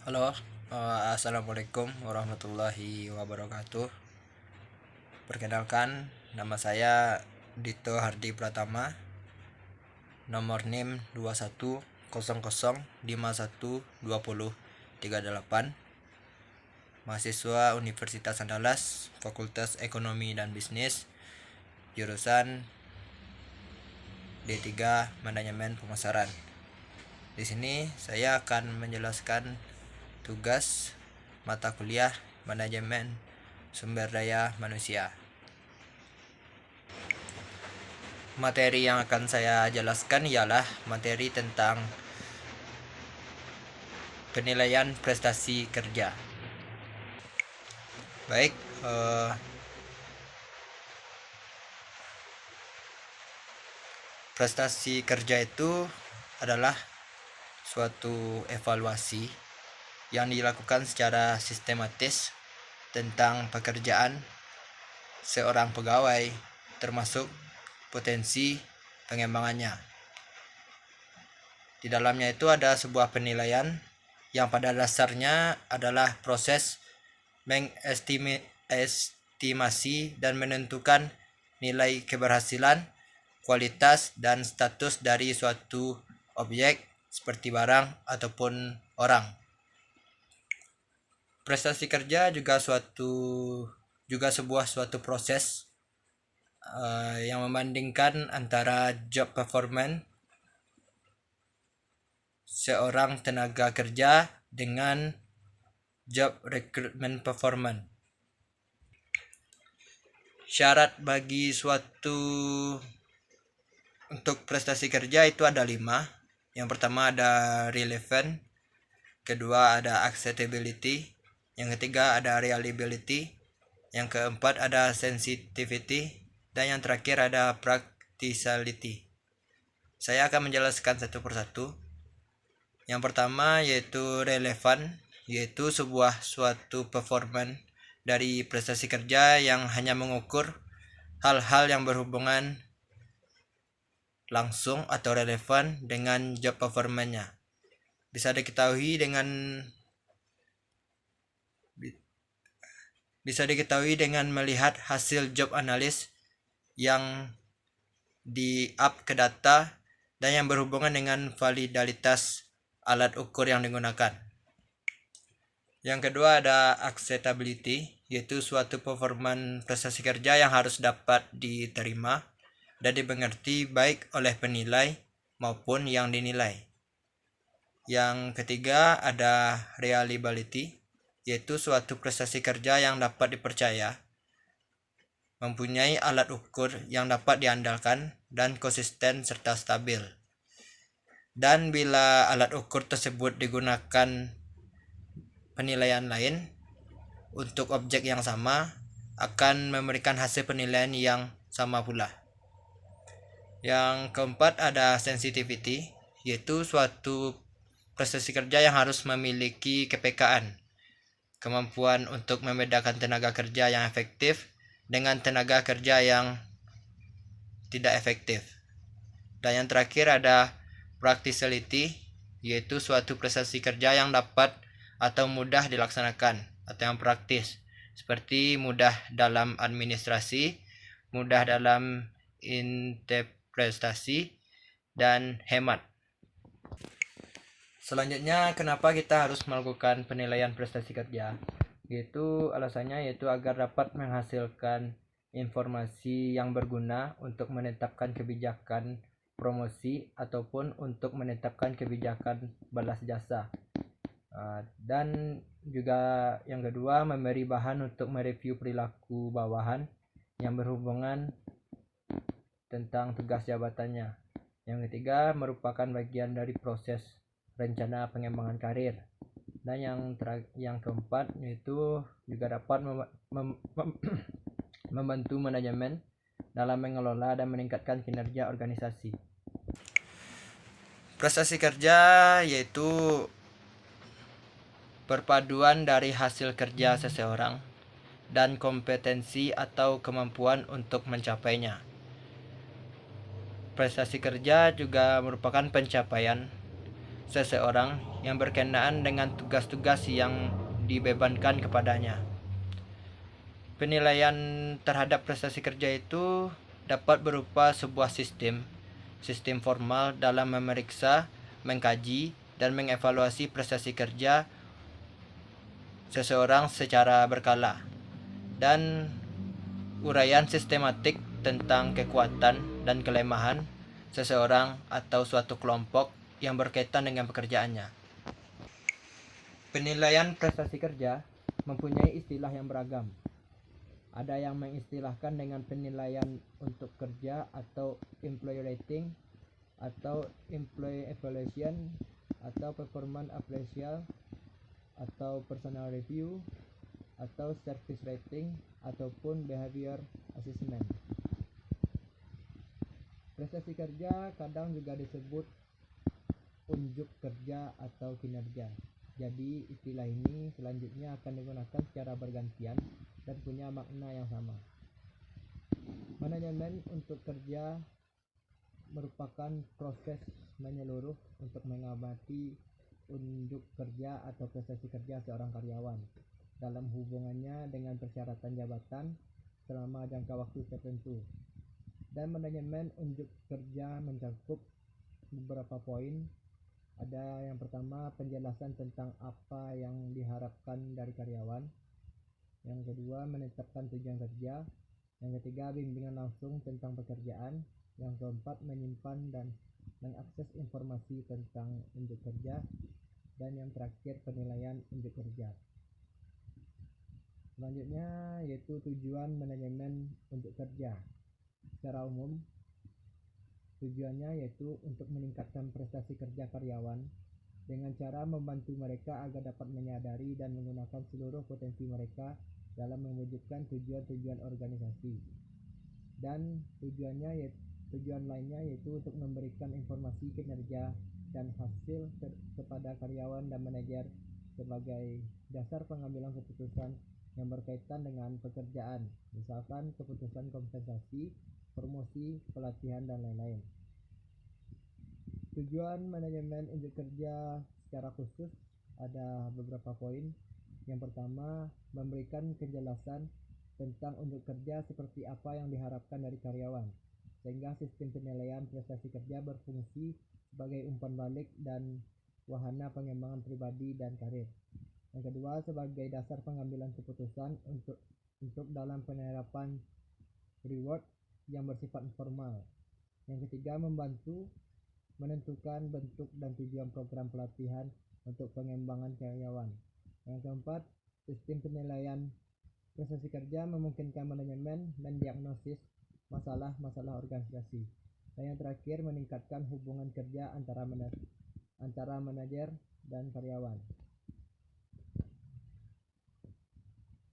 Halo, assalamualaikum warahmatullahi wabarakatuh. Perkenalkan, nama saya Dito Hardi Pratama, nomor NIM 2100512038, mahasiswa Universitas Andalas, Fakultas Ekonomi dan Bisnis, jurusan D3 Manajemen Pemasaran. Di sini saya akan menjelaskan tugas mata kuliah Manajemen Sumber Daya Manusia. Materi yang akan saya jelaskan ialah materi tentang penilaian prestasi kerja. Baik, prestasi kerja itu adalah suatu evaluasi yang dilakukan secara sistematis tentang pekerjaan seorang pegawai, termasuk potensi pengembangannya. Di dalamnya itu ada sebuah penilaian yang pada dasarnya adalah proses mengestimasi dan menentukan nilai keberhasilan, kualitas, dan status dari suatu objek seperti barang ataupun orang. Prestasi kerja juga sebuah suatu proses yang membandingkan antara job performance seorang tenaga kerja dengan job recruitment performance. Syarat bagi untuk prestasi kerja itu ada 5. Yang pertama ada relevant, kedua ada acceptability, yang ketiga ada reliability, yang keempat ada sensitivity, dan yang terakhir ada practicality. Saya akan menjelaskan satu persatu. Yang pertama yaitu relevan, yaitu suatu performance dari prestasi kerja yang hanya mengukur hal-hal yang berhubungan langsung atau relevan dengan job performance-nya. Bisa diketahui dengan melihat hasil job analis yang di-up ke data dan yang berhubungan dengan validitas alat ukur yang digunakan. Yang kedua ada acceptability, yaitu suatu performan prestasi kerja yang harus dapat diterima dan dimengerti baik oleh penilai maupun yang dinilai. Yang ketiga ada reliability, yaitu suatu prestasi kerja yang dapat dipercaya, mempunyai alat ukur yang dapat diandalkan dan konsisten serta stabil. Dan bila alat ukur tersebut digunakan penilaian lain untuk objek yang sama, akan memberikan hasil penilaian yang sama pula. Yang keempat ada sensitivity, yaitu suatu prestasi kerja yang harus memiliki kepekaan, kemampuan untuk membedakan tenaga kerja yang efektif dengan tenaga kerja yang tidak efektif. Dan yang terakhir ada practicality, yaitu suatu prestasi kerja yang dapat atau mudah dilaksanakan atau yang praktis, seperti mudah dalam administrasi, mudah dalam interpretasi, dan hemat. Selanjutnya, kenapa kita harus melakukan penilaian prestasi kerja? Alasannya agar dapat menghasilkan informasi yang berguna untuk menetapkan kebijakan promosi ataupun untuk menetapkan kebijakan balas jasa. Dan juga yang kedua, memberi bahan untuk mereview perilaku bawahan yang berhubungan tentang tugas jabatannya. Yang ketiga, merupakan bagian dari proses rencana pengembangan karir. Dan yang keempat yaitu juga dapat membantu manajemen dalam mengelola dan meningkatkan kinerja organisasi. Prestasi kerja yaitu perpaduan dari hasil kerja seseorang dan kompetensi atau kemampuan untuk mencapainya. Prestasi kerja juga merupakan pencapaian seseorang yang berkenaan dengan tugas-tugas yang dibebankan kepadanya. Penilaian terhadap prestasi kerja itu dapat berupa sebuah sistem formal dalam memeriksa, mengkaji, dan mengevaluasi prestasi kerja seseorang secara berkala, dan uraian sistematik tentang kekuatan dan kelemahan seseorang atau suatu kelompok yang berkaitan dengan pekerjaannya. Penilaian prestasi kerja mempunyai istilah yang beragam. Ada yang mengistilahkan dengan penilaian untuk kerja atau employee rating, atau employee evaluation, atau performance appraisal, atau personal review, atau service rating, ataupun behavior assessment. Prestasi kerja kadang juga disebut unjuk kerja atau kinerja. Jadi istilah ini selanjutnya akan digunakan secara bergantian dan punya makna yang sama. Manajemen untuk kerja merupakan proses menyeluruh untuk mengamati unjuk kerja atau prestasi kerja seorang karyawan dalam hubungannya dengan persyaratan jabatan selama jangka waktu tertentu. Dan manajemen unjuk kerja mencakup beberapa poin. Ada yang pertama, penjelasan tentang apa yang diharapkan dari karyawan. Yang kedua, menetapkan tujuan kerja. Yang ketiga, bimbingan langsung tentang pekerjaan. Yang keempat, menyimpan dan mengakses informasi tentang unjuk kerja. Dan yang terakhir, penilaian unjuk kerja. Selanjutnya yaitu tujuan manajemen unjuk kerja. Secara umum, tujuannya yaitu untuk meningkatkan prestasi kerja karyawan dengan cara membantu mereka agar dapat menyadari dan menggunakan seluruh potensi mereka dalam mewujudkan tujuan-tujuan organisasi. Dan tujuan lainnya yaitu untuk memberikan informasi kinerja dan hasil kepada karyawan dan manajer sebagai dasar pengambilan keputusan yang berkaitan dengan pekerjaan, misalkan keputusan kompensasi, promosi, pelatihan, dan lain-lain. Tujuan manajemen unjuk kerja secara khusus ada beberapa poin. Yang pertama, memberikan kejelasan tentang unjuk kerja seperti apa yang diharapkan dari karyawan, sehingga sistem penilaian prestasi kerja berfungsi sebagai umpan balik dan wahana pengembangan pribadi dan karir. Yang kedua, sebagai dasar pengambilan keputusan untuk dalam penerapan reward yang bersifat formal. Yang ketiga, membantu menentukan bentuk dan tujuan program pelatihan untuk pengembangan karyawan. Yang keempat, sistem penilaian prestasi kerja memungkinkan manajemen mendiagnosis masalah-masalah organisasi. Dan yang terakhir, meningkatkan hubungan kerja antara manajer dan karyawan.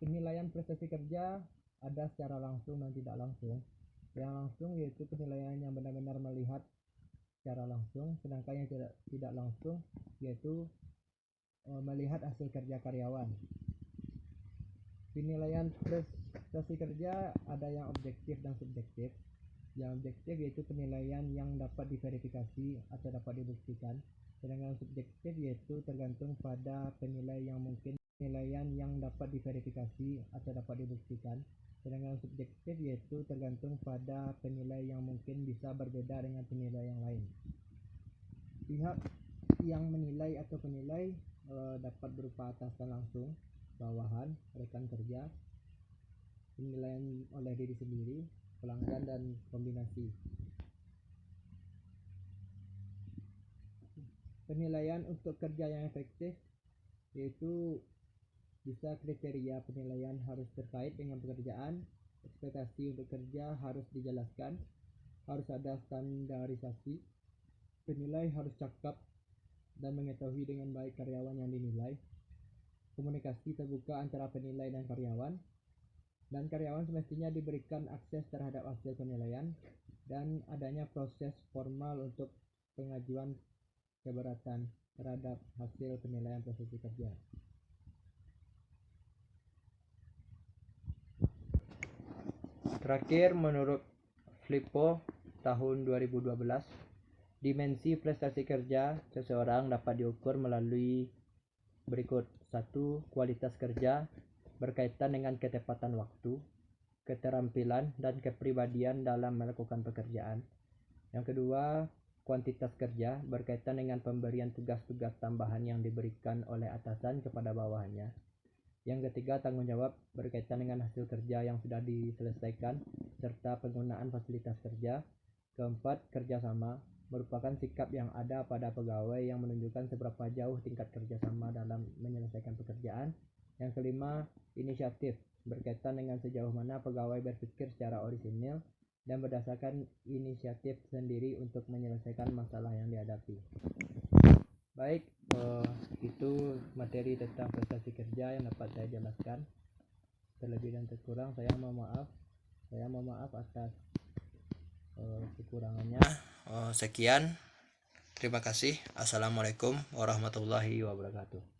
Penilaian prestasi kerja ada secara langsung dan tidak langsung. Yang langsung yaitu penilaian yang benar-benar melihat secara langsung, sedangkan yang tidak langsung yaitu melihat hasil kerja karyawan. Penilaian prestasi kerja ada yang objektif dan subjektif. Yang objektif yaitu penilaian yang dapat diverifikasi atau dapat dibuktikan, sedangkan subjektif yaitu tergantung pada penilaian yang dapat diverifikasi atau dapat dibuktikan, sedangkan subjektif yaitu tergantung pada penilai yang mungkin bisa berbeda dengan penilai yang lain. Pihak yang menilai atau penilai dapat berupa atasan langsung, bawahan, rekan kerja, penilaian oleh diri sendiri, pelanggan, dan kombinasi. Penilaian untuk kerja yang efektif yaitu bisa kriteria penilaian harus terkait dengan pekerjaan, ekspektasi untuk kerja harus dijelaskan, harus ada standarisasi, penilai harus cakap dan mengetahui dengan baik karyawan yang dinilai, komunikasi terbuka antara penilai dan karyawan semestinya diberikan akses terhadap hasil penilaian, dan adanya proses formal untuk pengajuan keberatan terhadap hasil penilaian prestasi kerja. Terakhir, menurut Flippo tahun 2012, Dimensi prestasi kerja seseorang dapat diukur melalui berikut. 1. Kualitas kerja berkaitan dengan ketepatan waktu, keterampilan, dan kepribadian dalam melakukan pekerjaan. Yang kedua, kuantitas kerja berkaitan dengan pemberian tugas-tugas tambahan yang diberikan oleh atasan kepada bawahannya. Yang ketiga, tanggung jawab berkaitan dengan hasil kerja yang sudah diselesaikan serta penggunaan fasilitas kerja. Keempat, kerjasama merupakan sikap yang ada pada pegawai yang menunjukkan seberapa jauh tingkat kerjasama dalam menyelesaikan pekerjaan. Yang kelima, inisiatif berkaitan dengan sejauh mana pegawai berpikir secara orisinil dan berdasarkan inisiatif sendiri untuk menyelesaikan masalah yang dihadapi. Baik, itu materi tentang prestasi kerja yang dapat saya jelaskan. Terlebih dan terkurang saya mohon maaf atas kekurangannya. Sekian, terima kasih. Assalamualaikum warahmatullahi wabarakatuh.